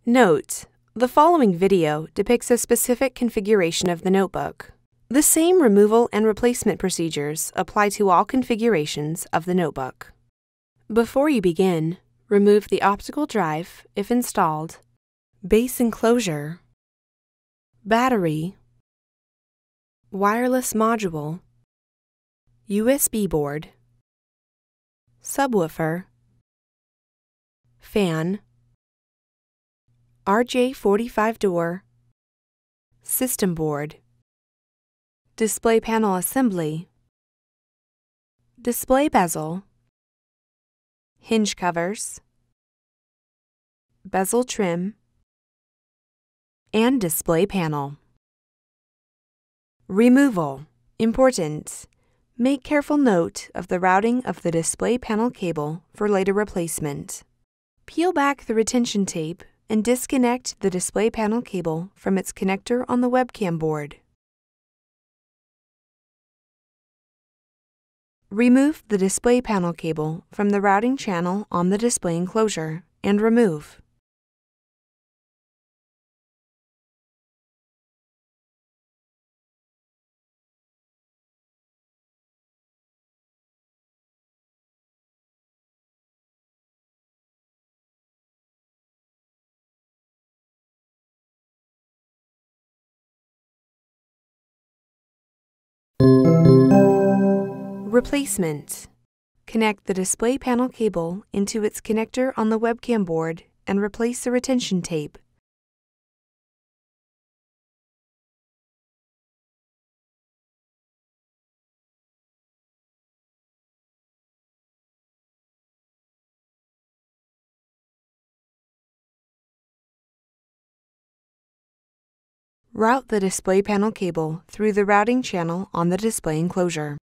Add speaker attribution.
Speaker 1: Note: the following video depicts a specific configuration of the notebook. The same removal and replacement procedures apply to all configurations of the notebook. Before you begin, remove the optical drive, if installed, base enclosure, battery, wireless module, USB board, subwoofer, fan, RJ45 door, system board, display panel assembly, display bezel, hinge covers, bezel trim, and display panel. Removal. Important. Make careful note of the routing of the display panel cable for later replacement. Peel back the retention tape and disconnect the display panel cable from its connector on the webcam board. Remove the display panel cable from the routing channel on the display enclosure and remove. Replacement. Connect the display panel cable into its connector on the webcam board and replace the retention tape. Route the display panel cable through the routing channel on the display enclosure.